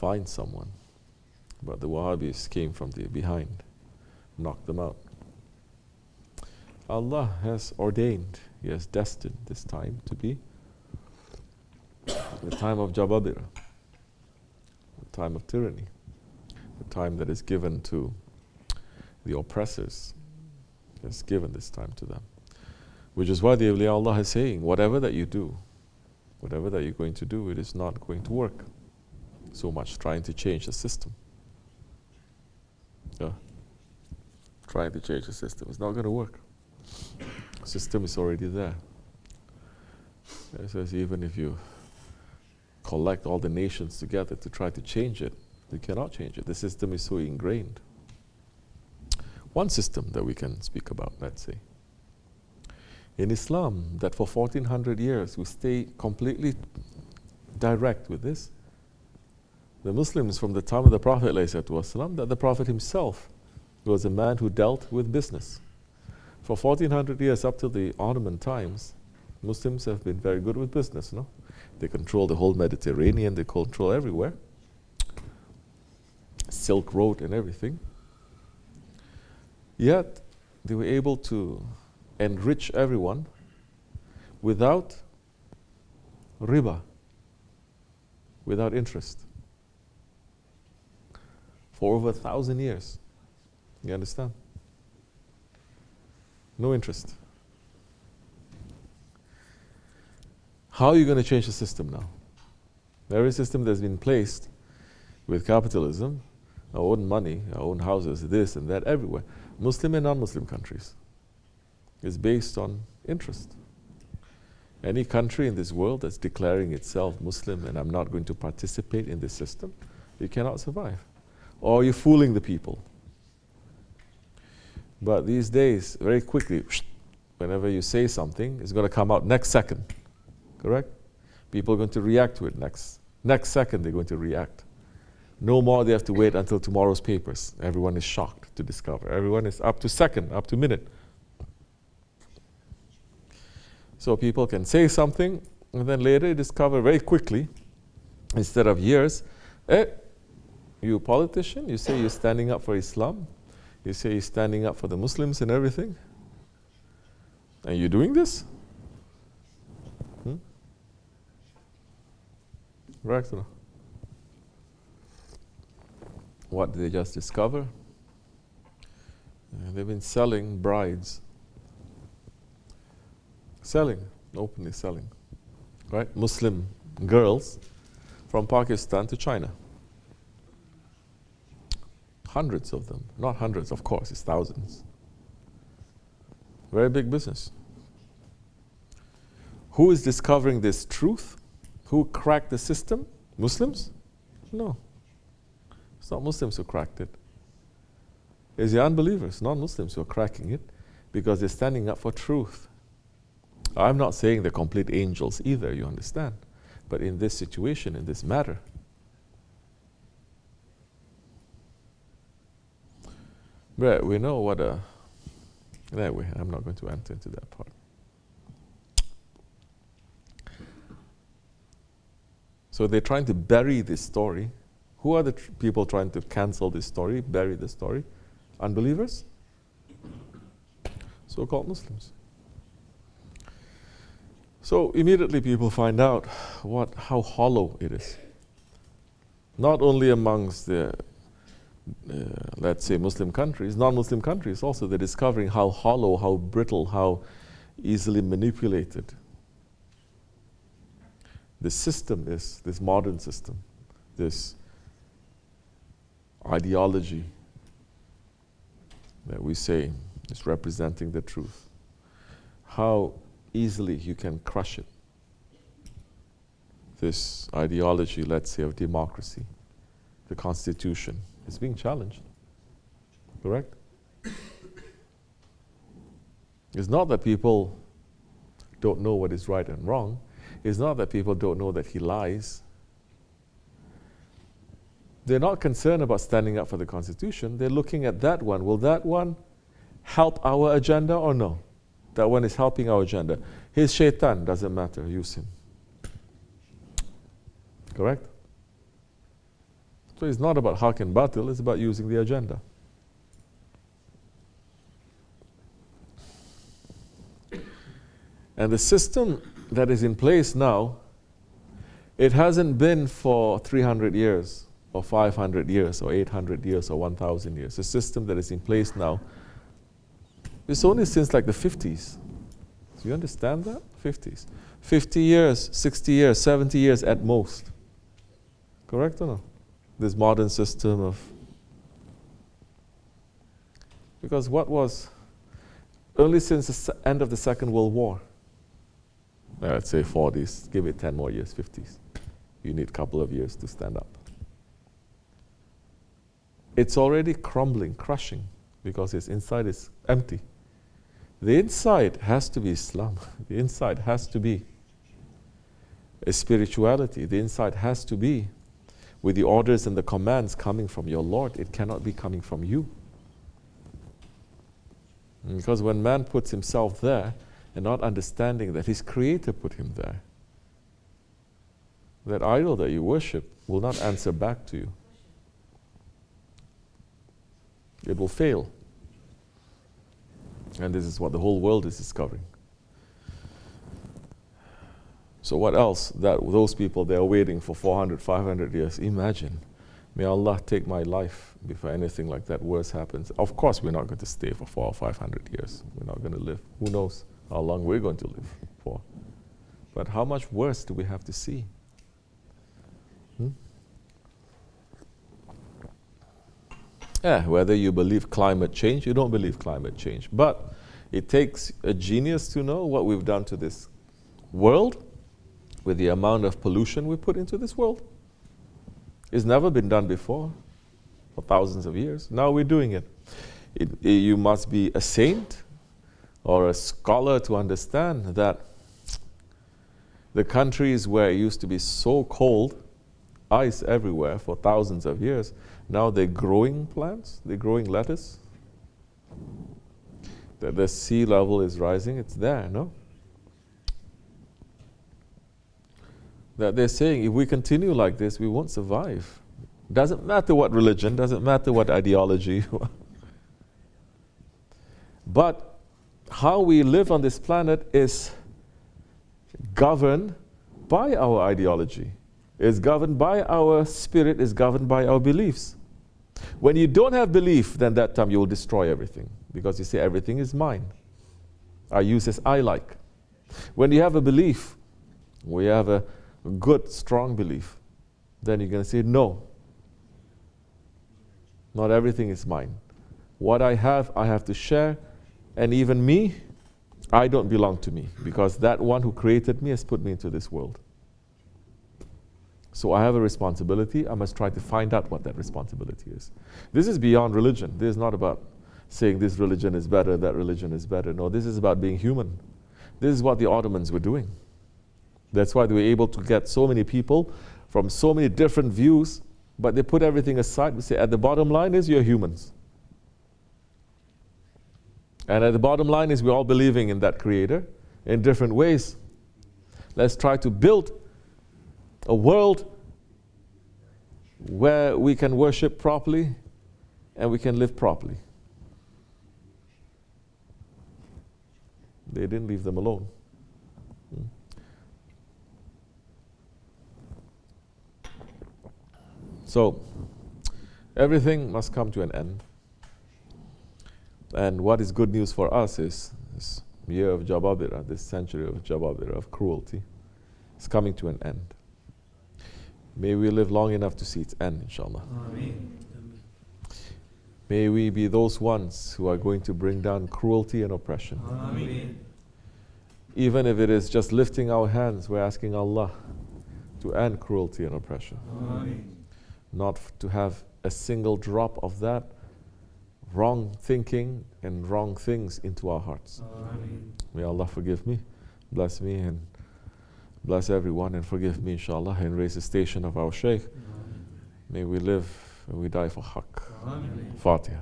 find someone. But the Wahhabis came from the behind, knocked them out. Allah has ordained, He has destined this time to be the time of Jababira, the time of tyranny, the time that is given to the oppressors. He has given this time to them. Which is why the awliya Allah is saying, whatever that you do, whatever that you're going to do, it is not going to work. So much trying to change the system. Trying to change the system. It's not going to work. The system is already there. It says even if you collect all the nations together to try to change it, you cannot change it. The system is so ingrained. One system that we can speak about, let's say. In Islam, that for 1400 years we stay completely direct with this. The Muslims from the time of the Prophet ﷺ, that the Prophet himself was a man who dealt with business. For 1400 years up to the Ottoman times, Muslims have been very good with business, no? They control the whole Mediterranean, they control everywhere. Silk Road and everything. Yet, they were able to enrich everyone without riba, without interest. For over 1,000 years. You understand? No interest. How are you going to change the system now? Every system that's been placed with capitalism, our own money, our own houses, this and that, everywhere, Muslim and non-Muslim countries, is based on interest. Any country in this world that's declaring itself Muslim and I'm not going to participate in this system, you cannot survive. Or you're fooling the people. But these days, very quickly, whenever you say something, it's going to come out next second. Correct? People are going to react to it next second they're going to react. No more they have to wait until tomorrow's papers. Everyone is shocked to discover. Everyone is up to second, up to minute. So people can say something and then later discover very quickly, instead of years, you politician, you say you're standing up for Islam, you say you're standing up for the Muslims and everything, and you're doing this? Right? What did they just discover? They've been selling brides. Openly selling. Right? Muslim girls from Pakistan to China. Hundreds of them. Not hundreds, of course, it's thousands. Very big business. Who is discovering this truth? Who cracked the system? Muslims? No. It's not Muslims who cracked it. It's the unbelievers, non-Muslims, who are cracking it because they're standing up for truth. I'm not saying they're complete angels either, you understand. But in this situation, in this matter, but we know what a... Anyway, I'm not going to enter into that part. So they're trying to bury this story. Who are the people trying to cancel this story, bury the story? Unbelievers? So-called Muslims. So immediately people find out how hollow it is. Not only amongst the, let's say, Muslim countries, non-Muslim countries also, they're discovering how hollow, how brittle, how easily manipulated the system is, this modern system, this ideology that we say is representing the truth. How easily you can crush it. This ideology, let's say, of democracy, the Constitution, is being challenged. Correct? It's not that people don't know what is right and wrong. It's not that people don't know that he lies. They're not concerned about standing up for the Constitution. They're looking at that one. Will that one help our agenda or no? That one is helping our agenda. His shaitan, doesn't matter, use him. Correct? So it's not about haq and batil, it's about using the agenda. And the system that is in place now, it hasn't been for 300 years, or 500 years, or 800 years, or 1,000 years. The system that is in place now, it's only since like the 50s. Do you understand that? 50s. 50 years, 60 years, 70 years at most. Correct or no? This modern system of... Because what was... Only since the end of the Second World War, let's say 40s, give it 10 more years, 50s. You need a couple of years to stand up. It's already crumbling, crushing, because its inside is empty. The inside has to be Islam. The inside has to be a spirituality. The inside has to be with the orders and the commands coming from your Lord. It cannot be coming from you. Because when man puts himself there and not understanding that his Creator put him there, that idol that you worship will not answer back to you. It will fail. And this is what the whole world is discovering. So what else? That those people, they are waiting for 400, 500 years. Imagine. May Allah take my life before anything like that worse happens. Of course we're not going to stay for 400 or 500 years. We're not going to live. Who knows how long we're going to live for. But how much worse do we have to see? Yeah, whether you believe climate change, you don't believe climate change. But it takes a genius to know what we've done to this world with the amount of pollution we put into this world. It's never been done before for thousands of years. Now we're doing it. You must be a saint or a scholar to understand that the countries where it used to be so cold, ice everywhere for thousands of years, now they're growing plants, they're growing lettuce. The sea level is rising, it's there, no? That they're saying if we continue like this, we won't survive. Doesn't matter what religion, doesn't matter what ideology. But how we live on this planet is governed by our ideology. Is governed by our spirit, is governed by our beliefs. When you don't have belief, then that time you will destroy everything. Because you say everything is mine. I use as I like. When you have a belief, we have a good, strong belief, then you're going to say, no. Not everything is mine. What I have to share. And even me, I don't belong to me. Because that one who created me has put me into this world. So I have a responsibility. I must try to find out what that responsibility is. This is beyond religion. This is not about saying this religion is better, that religion is better. No, this is about being human. This is what the Ottomans were doing. That's why they were able to get so many people from so many different views, but they put everything aside. We say at the bottom line is you're humans. And at the bottom line is we're all believing in that Creator in different ways. Let's try to build a world where we can worship properly and we can live properly. They didn't leave them alone. So, everything must come to an end. And what is good news for us is this year of Jababira, this century of Jababira, of cruelty, is coming to an end. May we live long enough to see its end, inshallah. Ameen. May we be those ones who are going to bring down cruelty and oppression. Ameen. Even if it is just lifting our hands, we're asking Allah to end cruelty and oppression. Ameen. Not to have a single drop of that wrong thinking and wrong things into our hearts. Ameen. May Allah forgive me, bless me, and bless everyone, and forgive me, inshallah, and raise the station of our Shaykh. May we live and we die for Haqq. Fatiha.